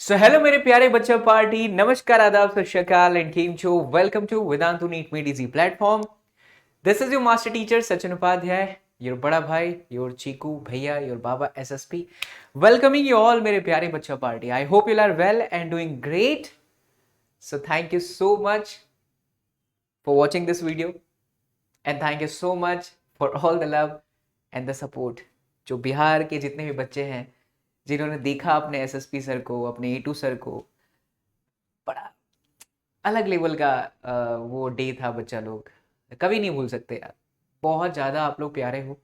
So hello मेरे प्यारे बच्चों पार्टी, नमस्कार, आदाब, सत श्री अकाल एंड केम छो। Welcome to Vedantu NEET made easy platform. This is your master teacher Sachin Upadhyay, your बड़ा भाई, योर चीकू भैया, योर बाबा एसएसपी, वेलकमिंग यू ऑल मेरे प्यारे बच्चों party. I hope you are well and doing great. So thank you so much for watching this video and thank you so much for all the love and the support. जो बिहार के जितने भी बच्चे हैं जिन्होंने देखा अपने एसएसपी सर को, अपने ए2 सर को, बड़ा अलग लेवल का वो डे था। बच्चा लोग कभी नहीं भूल सकते यार। बहुत ज़्यादा आप लोग प्यारे हो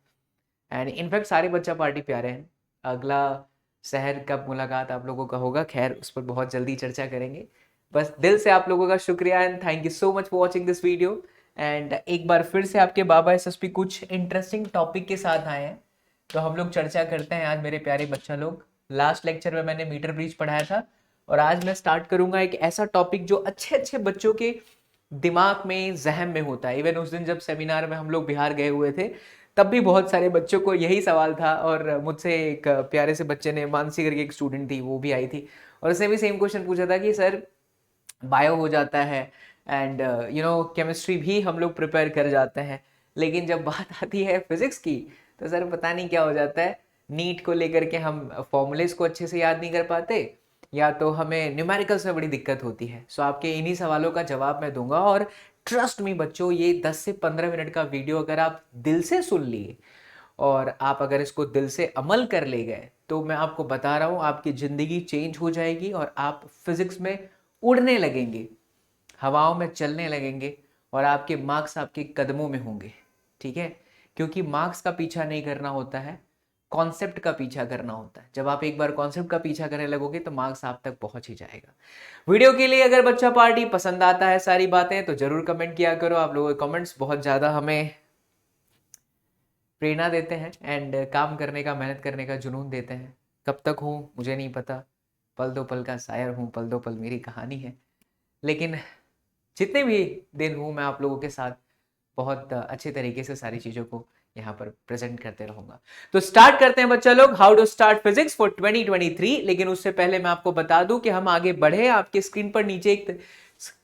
एंड इनफैक्ट सारे बच्चा पार्टी प्यारे हैं। अगला शहर कब मुलाकात आप लोगों का होगा, खैर उस पर बहुत जल्दी चर्चा करेंगे। बस दिल से आप लोगों का शुक्रिया and thank you so much for watching this video. And एक बार फिर से आपके बाबा एसएसपी कुछ इंटरेस्टिंग टॉपिक के साथ आए हैं, तो हम लोग चर्चा करते हैं आज मेरे प्यारे बच्चा लोग। लास्ट लेक्चर में मैंने मीटर ब्रिज पढ़ाया था और आज मैं स्टार्ट करूंगा एक ऐसा टॉपिक जो अच्छे अच्छे बच्चों के दिमाग में, जहन में होता है। इवन उस दिन जब सेमिनार में हम लोग बिहार गए हुए थे तब भी बहुत सारे बच्चों को यही सवाल था और मुझसे एक प्यारे से बच्चे ने, मानसी करके एक स्टूडेंट थी, वो भी आई थी और उसने भी सेम क्वेश्चन पूछा था कि सर बायो हो जाता है एंड केमिस्ट्री भी हम लोग प्रिपेयर कर जाते हैं, लेकिन जब बात आती है फिजिक्स की तो सर पता नहीं क्या हो जाता है। नीट को लेकर के हम फॉर्मूलेस को अच्छे से याद नहीं कर पाते या तो हमें न्यूमेरिकल्स में बड़ी दिक्कत होती है। सो आपके इन्हीं सवालों का जवाब मैं दूंगा और ट्रस्ट मी बच्चों, ये 10 से 15 मिनट का वीडियो अगर आप दिल से सुन लिए और आप अगर इसको दिल से अमल कर ले गए तो मैं आपको बता रहा हूँ आपकी ज़िंदगी चेंज हो जाएगी और आप फिजिक्स में उड़ने लगेंगे, हवाओं में चलने लगेंगे और आपके मार्क्स आपके कदमों में होंगे। ठीक है, क्योंकि मार्क्स का पीछा नहीं करना होता है, कॉन्सेप्ट का पीछा करना होता है। जब आप एक बार कॉन्सेप्ट का पीछा करने लगोगे तो मार्क्स आप तक पहुंच ही जाएगा। वीडियो के लिए अगर बच्चा पार्टी पसंद आता है सारी बातें तो जरूर कमेंट किया करो। आप लोगों के कमेंट्स बहुत ज़्यादा हमें प्रेरणा देते हैं एंड काम करने का, मेहनत करने का जुनून देते हैं। कब तक हूँ मुझे नहीं पता, पल दो पल का शायर हूँ, पल दो पल मेरी कहानी है, लेकिन जितने भी दिन हूँ मैं आप लोगों के साथ बहुत अच्छे तरीके से सारी चीज़ों को यहाँ पर प्रेजेंट करते रहूंगा। तो स्टार्ट करते हैं बच्चा लोग, how to start physics for 2023। लेकिन उससे पहले मैं आपको बता दूं कि हम आगे बढ़े। आपके स्क्रीन पर नीचे एक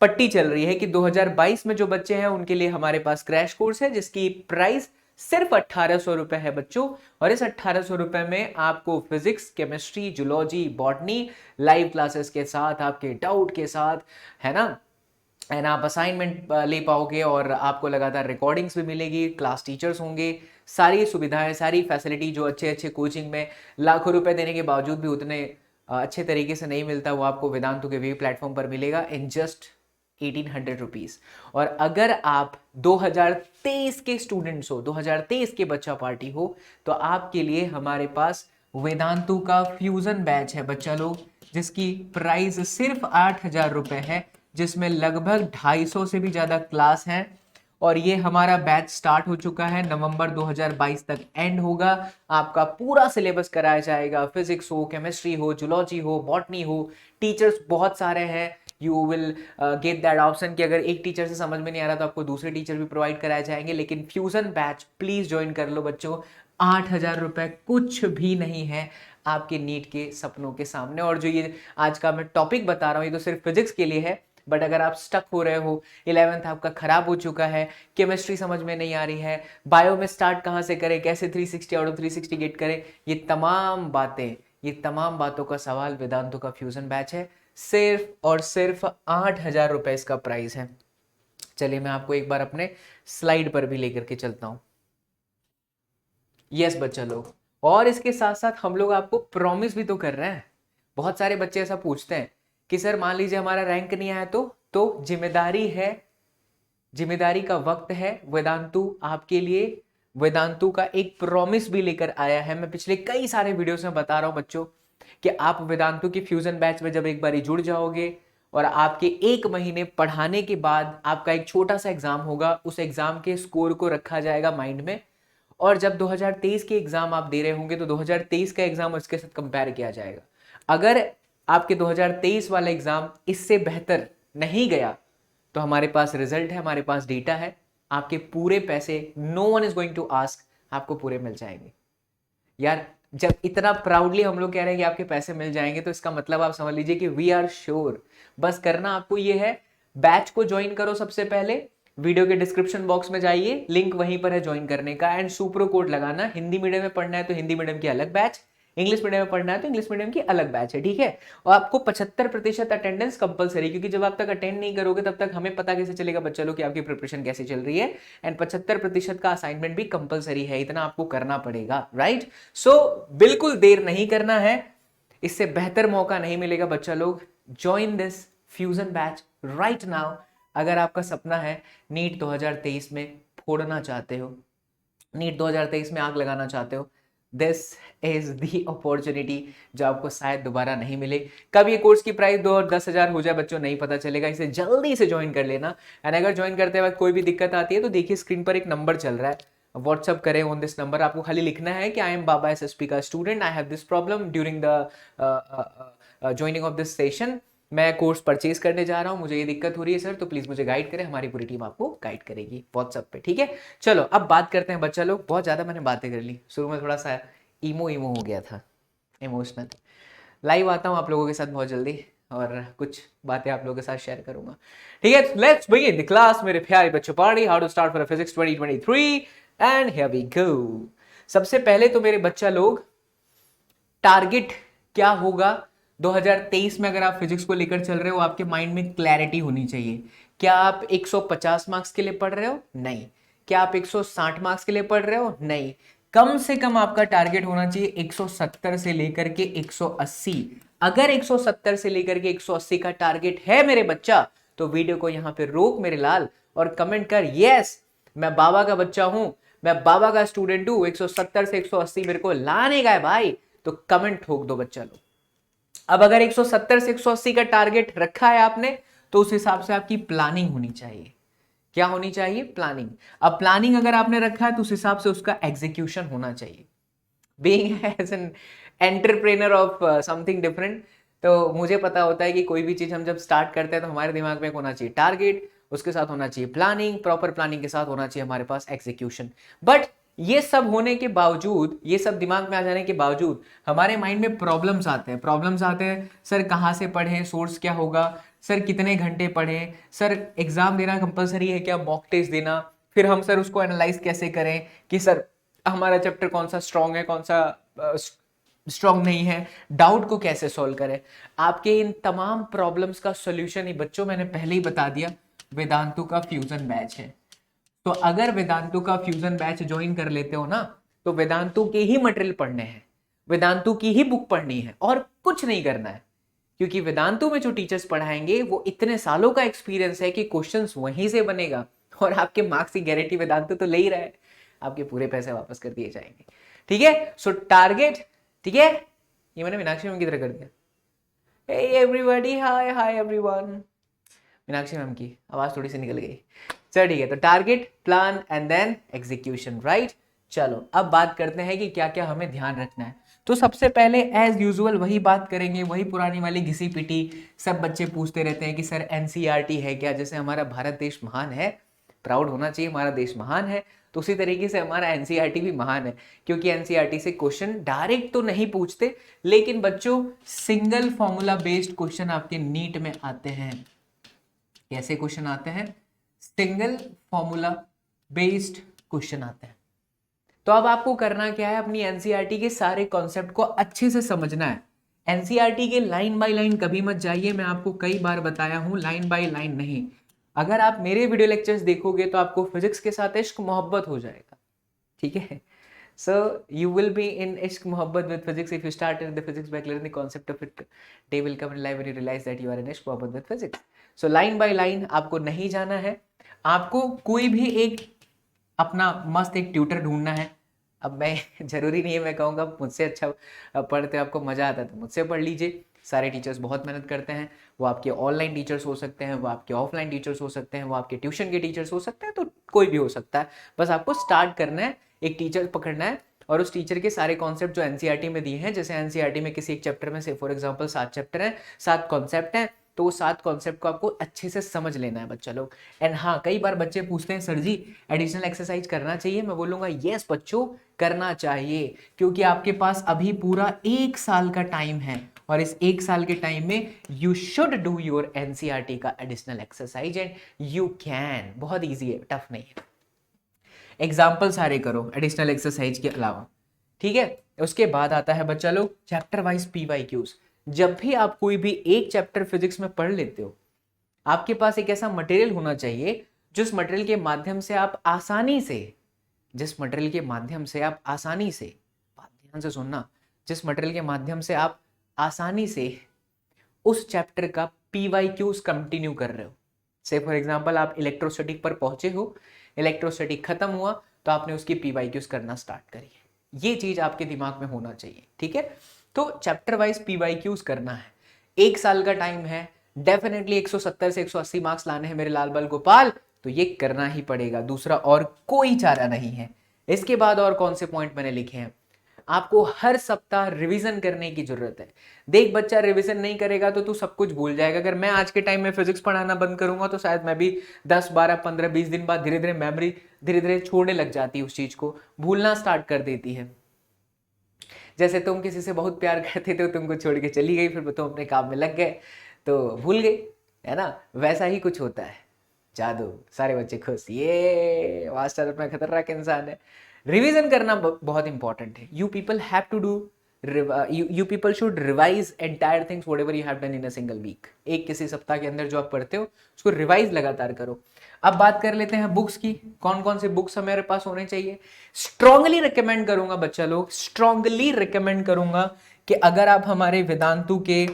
पट्टी चल रही है कि 2022 में जो बच्चे हैं उनके लिए हमारे पास क्रैश कोर्स है जिसकी प्राइस सिर्फ 1800 रुपए है बच्चों। और इस 1800 रुपए में आपको physics, chemistry, zoology, botany live classes के साथ, आपके डाउट के साथ, है ना, एंड आप असाइनमेंट ले पाओगे और आपको लगातार रिकॉर्डिंग्स भी मिलेगी, क्लास टीचर्स होंगे, सारी सुविधाएं, सारी फैसिलिटी जो अच्छे अच्छे कोचिंग में लाखों रुपए देने के बावजूद भी उतने अच्छे तरीके से नहीं मिलता, वो आपको वेदांतु के वे प्लेटफॉर्म पर मिलेगा इन जस्ट 1800 रुपीज। और अगर आप 2023 के स्टूडेंट्स हो, 2023 के बच्चा पार्टी हो, तो आपके लिए हमारे पास वेदांतु का फ्यूजन बैच है बच्चा लोग, जिसकी प्राइस सिर्फ 8000 रुपए है, जिसमें लगभग 250 से भी ज़्यादा क्लास हैं। और ये हमारा बैच स्टार्ट हो चुका है, नवंबर 2022 तक एंड होगा। आपका पूरा सिलेबस कराया जाएगा, फिजिक्स हो, केमिस्ट्री हो, जूलॉजी हो, बॉटनी हो। टीचर्स बहुत सारे हैं, you will get that option कि अगर एक टीचर से समझ में नहीं आ रहा तो आपको दूसरे टीचर भी प्रोवाइड कराए जाएंगे। लेकिन फ्यूजन बैच प्लीज ज्वाइन कर लो बच्चों, 8000 रुपए कुछ भी नहीं है आपके नीट के सपनों के सामने। और जो ये आज का मैं टॉपिक बता रहा हूँ ये तो सिर्फ फिजिक्स के लिए है, बट अगर आप स्टक हो रहे हो, 11th आपका खराब हो चुका है, केमिस्ट्री समझ में नहीं आ रही है, बायो में स्टार्ट कहाँ से करें, कैसे 360 आउट ऑफ 360 गेट करें, ये तमाम बातें, ये तमाम बातों का सवाल वेदांतों का फ्यूजन बैच है। सिर्फ और सिर्फ 8000 रुपए इसका प्राइस है। चलिए मैं आपको एक बार अपने स्लाइड पर भी लेकर के चलता हूं। यस बच्चा लोग, और इसके साथ साथ हम लोग आपको प्रॉमिस भी तो कर रहे हैं। बहुत सारे बच्चे ऐसा पूछते हैं कि सर मान लीजिए हमारा रैंक नहीं आया तो जिम्मेदारी है, जिम्मेदारी का वक्त है। वेदांतु आपके लिए, वेदांतु का एक प्रॉमिस भी लेकर आया है। मैं पिछले कई सारे वीडियोस में बता रहा हूं बच्चों कि आप वेदांतु की फ्यूजन बैच में जब एक बार जुड़ जाओगे और आपके 1 महीने पढ़ाने के बाद आपका एक छोटा सा एग्जाम होगा, उस एग्जाम के स्कोर को रखा जाएगा माइंड में। और जब 2023 के एग्जाम आप दे रहे होंगे तो 2023 का एग्जाम उसके साथ कंपेयर किया जाएगा। अगर आपके 2023 वाला एग्जाम इससे बेहतर नहीं गया तो हमारे पास रिजल्ट है, हमारे पास डेटा है, आपके पूरे पैसे no one is going to ask, आपको पूरे मिल जाएंगे। यार जब इतना प्राउडली हम लोग कह रहे हैं कि आपके पैसे मिल जाएंगे, तो इसका मतलब आप समझ लीजिए कि वी आर श्योर। बस करना आपको ये है, बैच को ज्वाइन करो। सबसे पहले वीडियो के डिस्क्रिप्शन बॉक्स में जाइए, लिंक वहीं पर है ज्वाइन करने का, एंड सुप्रो कोड लगाना। हिंदी मीडियम में पढ़ना है तो हिंदी मीडियम की अलग बैच, इंग्लिश मीडियम में पढ़ना है तो इंग्लिश मीडियम की अलग बैच है, ठीक है। और आपको 75% अटेंडेंस कंपलसरी, क्योंकि जब आप तक अटेंड नहीं करोगे तब तक हमें पता कैसे चलेगा बच्चा लोग कि आपकी प्रिपरेशन कैसे चल रही है। एंड 75% का असाइनमेंट भी कंपलसरी है, इतना आपको करना पड़ेगा, राइट। सो बिल्कुल देर नहीं करना है, इससे बेहतर मौका नहीं मिलेगा बच्चा लोग। Join this fusion batch right now. अगर आपका सपना है नीट 2023 में फोड़ना चाहते हो, नीट 2023 में आग लगाना चाहते हो, दिस इज दी अपॉर्चुनिटी जो आपको शायद दोबारा नहीं मिले। कब ये कोर्स की प्राइस 2 और 10,000 हो जाए बच्चों, नहीं पता चलेगा। इसे जल्दी से ज्वाइन कर लेना। एंड अगर ज्वाइन करते वक्त कोई भी दिक्कत आती है तो देखिए स्क्रीन पर एक नंबर चल रहा है, व्हाट्सअप करें ऑन दिस नंबर। आपको खाली लिखना है कि आई एम बाबा एसएसपी का student, I have this problem during the joining of this session. मैं कोर्स परचेज करने जा रहा हूँ, मुझे ये दिक्कत हो रही है सर, तो प्लीज मुझे गाइड करें। हमारी पूरी टीम आपको गाइड करेगी व्हाट्सएप पे, ठीक है। चलो अब बात करते हैं बच्चा लोग, बहुत ज्यादा मैंने बातें कर ली, शुरू में थोड़ा सा ईमो हो गया था, इमोशनल। लाइव आता हूँ आप लोगों के साथ बहुत जल्दी, और कुछ बातें आप लोगों के साथ शेयर करूंगा, ठीक है। लेट्स बिगिन द क्लास मेरे प्यारे बच्चों। Party how to start for physics 2023 and here we go. सबसे पहले तो मेरे बच्चा लोग, टारगेट क्या होगा 2023 में? अगर आप फिजिक्स को लेकर चल रहे हो, आपके माइंड में क्लैरिटी होनी चाहिए। क्या आप 150 मार्क्स के लिए पढ़ रहे हो? नहीं। क्या आप 160 मार्क्स के लिए पढ़ रहे हो? नहीं। कम से कम आपका टारगेट होना चाहिए 170 से लेकर के 180। अगर 170 से लेकर के 180 का टारगेट है मेरे बच्चा, तो वीडियो को यहां पे रोक मेरे लाल और कमेंट कर, यस मैं बाबा का बच्चा हूं, मैं बाबा का स्टूडेंट हूं, 170 से 180 मेरे को लाने का है भाई, तो कमेंट ठोक दो बच्चा लोग। अब अगर 170 से 180 का टारगेट रखा है आपने, तो उस हिसाब से आपकी प्लानिंग होनी चाहिए। क्या होनी चाहिए? प्लानिंग। अब प्लानिंग अगर आपने रखा है तो उस हिसाब से उसका एग्जीक्यूशन होना चाहिए। Being as an entrepreneur of something different, तो मुझे पता होता है कि कोई भी चीज हम जब स्टार्ट करते हैं तो हमारे दिमाग में होना चाहिए टारगेट, उसके साथ होना चाहिए प्लानिंग, प्रॉपर प्लानिंग के साथ होना चाहिए हमारे पास एग्जीक्यूशन। बट ये सब होने के बावजूद, ये सब दिमाग में आ जाने के बावजूद, हमारे माइंड में प्रॉब्लम्स आते हैं। प्रॉब्लम्स आते हैं, सर कहाँ से पढ़ें, सोर्स क्या होगा, सर कितने घंटे पढ़ें, सर एग्जाम देना कंपलसरी है क्या, मॉक टेस्ट देना, फिर हम सर उसको एनालाइज कैसे करें कि सर हमारा चैप्टर कौन सा स्ट्रांग है, कौन सा स्ट्रांग नहीं है, डाउट को कैसे सॉल्व करें। आपके इन तमाम प्रॉब्लम्स का सॉल्यूशन ही बच्चों मैंने पहले ही बता दिया, वेदांतु का फ्यूजन बैच है। तो अगर वेदांतु का फ्यूजन बैच ज्वाइन कर लेते हो ना, तो वेदांतु के ही मटेरियल पढ़ने हैं, वेदांतु की ही बुक पढ़नी है और कुछ नहीं करना है। क्योंकि वेदांतु में जो टीचर्स पढ़ाएंगे वो इतने सालों का एक्सपीरियंस है कि क्वेश्चंस वहीं से बनेगा, और आपके मार्क्स की गारंटी वेदांतु तो ले ही रहा है, आपके पूरे पैसे वापस कर दिए जाएंगे, ठीक है। सो टारगेट, ठीक है। ये मैंने मीनाक्षी मैम की तरह कर दिया। हे एवरीबॉडी, हाय हाय एवरीवन। मीनाक्षी मैम की आवाज थोड़ी सी निकल गई। चलो ठीक है, तो target, plan and then execution, right. चलो अब बात करते हैं कि क्या क्या हमें ध्यान रखना है। तो सबसे पहले एज यूजुअल वही बात करेंगे, वही पुरानी वाली घिसी पिटी। सब बच्चे पूछते रहते हैं कि सर एनसीईआरटी है क्या? जैसे हमारा भारत देश महान है, प्राउड होना चाहिए हमारा देश महान है, तो उसी तरीके से हमारा एनसीईआरटी भी महान है। क्योंकि एनसीईआरटी से क्वेश्चन डायरेक्ट तो नहीं पूछते, लेकिन बच्चों सिंगल फॉर्मूला बेस्ड क्वेश्चन आपके नीट में आते हैं। कैसे क्वेश्चन आते हैं? सिंगल फॉर्मूला बेस्ड क्वेश्चन आते हैं। तो अब आपको करना क्या है, अपनी एनसीईआरटी के सारे कॉन्सेप्ट को अच्छे से समझना है। एनसीईआरटी के लाइन बाय लाइन कभी मत जाइए, मैं आपको कई बार बताया हूं, लाइन बाय लाइन नहीं। अगर आप मेरे वीडियो लेक्चर्स देखोगे तो आपको फिजिक्स के साथ इश्क मोहब्बत हो जाएगा, ठीक है। So you will be in ishq mohabbat with physics if you start in the physics by clearing the concept of it. Day will come in life when you realize that you are in ishq mohabbat with physics. So line by line आपको नहीं जाना है, आपको कोई भी एक अपना मस्त एक ट्यूटर ढूंढना है। अब मैं जरूरी नहीं है मैं कहूँगा मुझसे अच्छा पढ़ते आपको मजा आता है तो मुझसे पढ़ लीजिए। सारे टीचर्स बहुत मेहनत करते हैं, वो आपके ऑनलाइन टीचर्स हो सकते हैं, वो आपके ऑफलाइन टीचर्स हो सकते हैं, वो आपके ट्यूशन के टीचर्स हो सकते हैं, तो कोई भी हो सकता है। बस आपको स्टार्ट करना है, एक टीचर पकड़ना है और उस टीचर के सारे कॉन्सेप्ट जो एनसीईआरटी में दिए हैं, जैसे एनसीईआरटी में किसी एक चैप्टर में से फॉर एग्जांपल 7 चैप्टर हैं, 7 कॉन्सेप्ट हैं, तो वो 7 कॉन्सेप्ट को आपको अच्छे से समझ लेना है बच्चा लोग। एंड हाँ, कई बार बच्चे पूछते हैं सर जी एडिशनल एक्सरसाइज करना चाहिए, मैं बोलूँगा यस बच्चों करना चाहिए, क्योंकि आपके पास अभी पूरा 1 साल का टाइम है और इस 1 साल के टाइम में you should do your NCERT का additional exercise and you can. बहुत ईजी है, टफ नहीं है। एग्जाम्पल सारे करो एडिशनल एक्सरसाइज के अलावा, ठीक है। उसके बाद आता है बच्चा लोग चैप्टर वाइज पीवाईक्यूज। जब भी आप कोई भी एक चैप्टर फिजिक्स में पढ़ लेते हो, आपके पास एक ऐसा मटेरियल होना चाहिए जिस मटेरियल के माध्यम से आप आसानी से, जिस मटेरियल के माध्यम से आप आसानी से, बात ध्यान से सुनना, जिस मटेरियल के माध्यम से आप आसानी से उस चैप्टर का पीवाईक्यूज कंटिन्यू कर रहे हो। से फॉर एग्जांपल आप इलेक्ट्रोस्टैटिक पर पहुंचे हो, इलेक्ट्रोस्टैटिक खत्म हुआ तो आपने उसकी पीवाईक्यूज करना स्टार्ट करी है। ये चीज आपके दिमाग में होना चाहिए, ठीक है। तो चैप्टर वाइज पीवाईक्यूज करना है, 1 साल का टाइम है, डेफिनेटली 170 से 180 मार्क्स लाने हैं मेरे लाल बाल गोपाल, तो ये करना ही पड़ेगा, दूसरा और कोई चारा नहीं है। इसके बाद और कौन से पॉइंट मैंने लिखे हैं, आपको हर सप्ताह रिवीजन करने की जरूरत है। देख बच्चा, रिवीजन नहीं करेगा तो तू सब कुछ भूल जाएगा। अगर मैं आज के टाइम में फिजिक्स पढ़ाना बंद करूंगा तो शायद मैं भी 10 12 15 20 दिन बाद धीरे धीरे मेमोरी धीरे धीरे छोड़ने लग जाती है, उस चीज को भूलना स्टार्ट कर देती है। जैसे तुम किसी से बहुत प्यार करते थे, तुमको छोड़ के चली गई, फिर तुम अपने काम में लग गए तो भूल गई, है ना। वैसा ही कुछ होता है। जादू, सारे बच्चे खुश, ये मास्टर अपना खतरनाक इंसान है। रिवीजन करना बहुत इंपॉर्टेंट है। You people have to do, you people should revise entire things whatever you have done in a single week। एक किसी सप्ताह के अंदर जो आप पढ़ते हो उसको रिवाइज लगातार करो। अब बात कर लेते हैं बुक्स की, कौन कौन से बुक्स हमारे पास होने चाहिए। स्ट्रांगली रिकमेंड करूंगा बच्चा लोग, स्ट्रांगली रिकमेंड करूंगा कि अगर आप हमारे वेदांतु के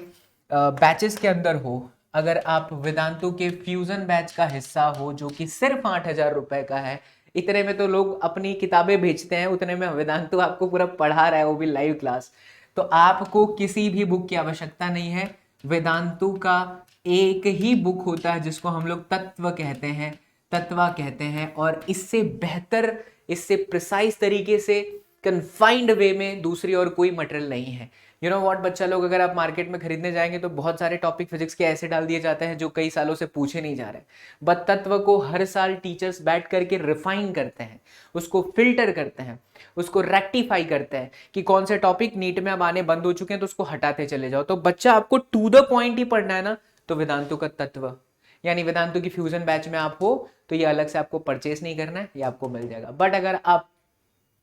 बैचेस के अंदर हो, अगर आप वेदांतु के फ्यूजन बैच का हिस्सा हो जो कि सिर्फ 8,000 रुपए का है, इतने में तो लोग अपनी किताबें बेचते हैं, उतने में वेदांतु आपको पूरा पढ़ा रहा है, वो भी लाइव क्लास। तो आपको किसी भी बुक की आवश्यकता नहीं है। वेदांतु का एक ही बुक होता है जिसको हम लोग तत्व कहते हैं, तत्वा कहते हैं, और इससे बेहतर, इससे प्रिसाइज तरीके से कन्फाइंड वे में दूसरी और कोई मटेरियल नहीं है। यू नो व्हाट बच्चा लोग, अगर आप मार्केट में खरीदने जाएंगे तो बहुत सारे टॉपिक फिजिक्स के ऐसे डाल दिए जाते हैं जो कई सालों से पूछे नहीं जा रहे, बट तत्व को हर साल टीचर्स बैठ करके रिफाइन करते हैं, उसको फिल्टर करते हैं, उसको रेक्टिफाई करते हैं कि कौन से टॉपिक नीट में अब आने बंद हो चुके हैं तो उसको हटाते चले जाओ। तो बच्चा आपको टू द पॉइंट ही पढ़ना है ना, तो वेदांतु का तत्व यानी वेदांतु की फ्यूजन बैच में आप हो तो ये अलग से आपको परचेस नहीं करना है, ये आपको मिल जाएगा। बट अगर आप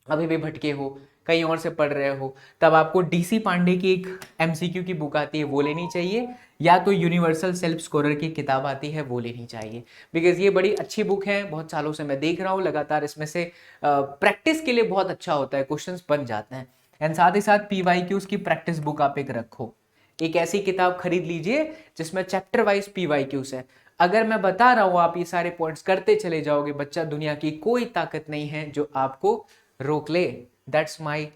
अभी भी भटके हो, कहीं और से पढ़ रहे हो, तब आपको डीसी पांडे की एक एमसीक्यू की बुक आती है वो लेनी चाहिए, या तो यूनिवर्सल सेल्फ स्कोरर की किताब आती है वो लेनी चाहिए। बिकॉज ये बड़ी अच्छी बुक है, बहुत सालों से मैं देख रहा हूँ लगातार, इसमें से प्रैक्टिस के लिए बहुत अच्छा होता है, क्वेश्चंस बन जाते हैं। एंड साथ ही साथ पीवाईक्यूज की प्रैक्टिस बुक आप एक रखो, एक ऐसी किताब खरीद लीजिए जिसमें चैप्टर वाइज पीवाईक्यूज है। अगर मैं बता रहा हूं आप ये सारे पॉइंट्स करते चले जाओगे बच्चा, दुनिया की कोई ताकत नहीं है जो आपको रोक ले। That's my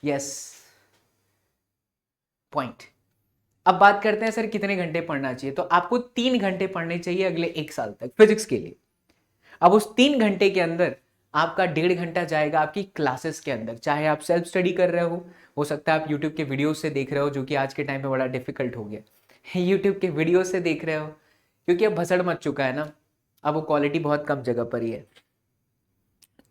yes point. अब बात करते हैं सर कितने घंटे पढ़ना चाहिए, तो आपको 3 घंटे पढ़ने चाहिए अगले 1 साल तक फिजिक्स के लिए। अब उस 3 घंटे के अंदर आपका 1.5 घंटा जाएगा आपकी क्लासेस के अंदर, चाहे आप सेल्फ स्टडी कर रहे हो सकता है आप यूट्यूब के वीडियो से देख रहे हो, जो कि आज के टाइम पे बड़ा डिफिकल्ट हो गया। यूट्यूब के वीडियो से देख रहे हो क्योंकि अब भसड़ मच चुका है ना, अब वो क्वालिटी बहुत कम जगह पर ही है।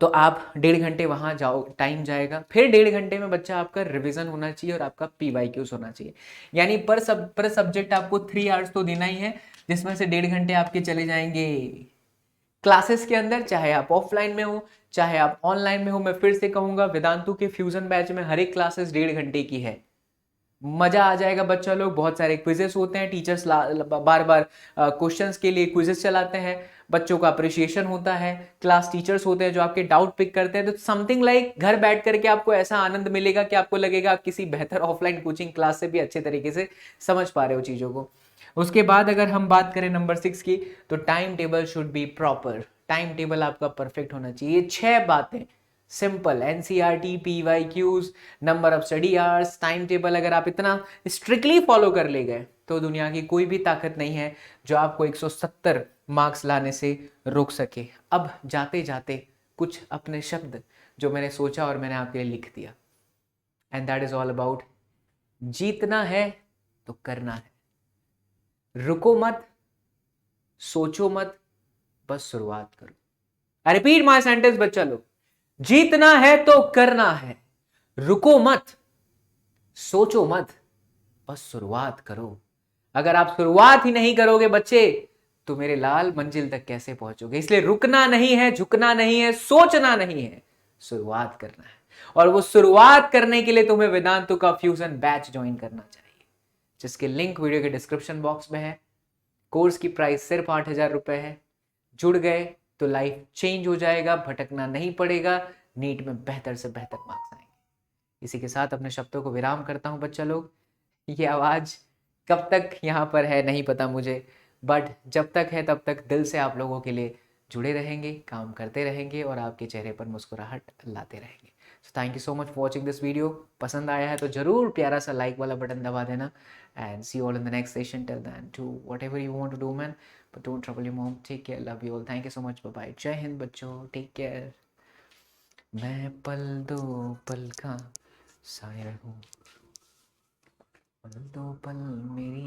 तो आप 1.5 घंटे वहां जाओ, टाइम जाएगा, फिर 1.5 घंटे में बच्चा आपका रिवीजन होना चाहिए और आपका पीवाईक्यूज होना चाहिए। यानी पर सब्जेक्ट आपको 3 आवर्स तो देना ही है, जिसमें से 1.5 घंटे आपके चले जाएंगे क्लासेस के अंदर, चाहे आप ऑफलाइन में हो चाहे आप ऑनलाइन में हो। मैं फिर से कहूंगा वेदांतु के फ्यूजन बैच में हर एक क्लासेस 1.5 घंटे की है, मजा आ जाएगा बच्चा लोग। बहुत सारे क्विजेस होते हैं, टीचर्स बार बार क्वेश्चंस के लिए क्विजेस चलाते हैं, बच्चों का अप्रिशिएशन होता है, क्लास टीचर्स होते हैं जो आपके डाउट पिक करते हैं। तो समथिंग लाइक घर बैठ करके आपको ऐसा आनंद मिलेगा कि आपको लगेगा आप किसी बेहतर ऑफलाइन कोचिंग क्लास से भी अच्छे तरीके से समझ पा रहे हो चीजों को। उसके बाद अगर हम बात करें नंबर 6 की, तो time table should be proper. Time table आपका परफेक्ट होना चाहिए। 6 बातें simple, NCERT, PYQs, number of study hours, time table, अगर आप इतना स्ट्रिक्टली फॉलो कर ले गए तो दुनिया की कोई भी ताकत नहीं है जो आपको 170 मार्क्स लाने से रोक सके। अब जाते जाते कुछ अपने शब्द जो मैंने सोचा और मैंने आपके लिए लिख दिया, and that is all about जीतना है तो करना है। रुको मत, सोचो मत, बस शुरुआत करो। आई रिपीट माई सेंटेंस बच्चा लोग, जीतना है तो करना है, रुको मत, सोचो मत, बस शुरुआत करो। अगर आप शुरुआत ही नहीं करोगे बच्चे, तो मेरे लाल मंजिल तक कैसे पहुंचोगे? इसलिए रुकना नहीं है, झुकना नहीं है, सोचना नहीं है, शुरुआत करना है। और वो शुरुआत करने के लिए तुम्हें वेदांतु का फ्यूजन बैच ज्वाइन करना चाहिए, जिसके लिंक वीडियो के डिस्क्रिप्शन बॉक्स में है। कोर्स की प्राइस सिर्फ 8,000 रुपए है। जुड़ गए तो लाइफ चेंज हो जाएगा, भटकना नहीं पड़ेगा, नीट में बेहतर से बेहतर मार्क्स आएंगे। इसी के साथ अपने शब्दों को विराम करता हूं बच्चा लोग। ये आवाज कब तक यहाँ पर है नहीं पता मुझे, बट जब तक है तब तक दिल से आप लोगों के लिए जुड़े रहेंगे, काम करते रहेंगे और आपके चेहरे पर मुस्कुराहट लाते रहेंगे। सो thank you so much for watching this video. पसंद आया है तो जरूर प्यारा सा लाइक वाला बटन दबा देना। And see all in the next session. Till then do whatever you want to do man, but don't trouble your mom. Take care, love you all, thank you so much, bye bye, Jai Hind बच्चों, take care. मैं पल दो पल का शायर हूँ, पल दो पल मेरी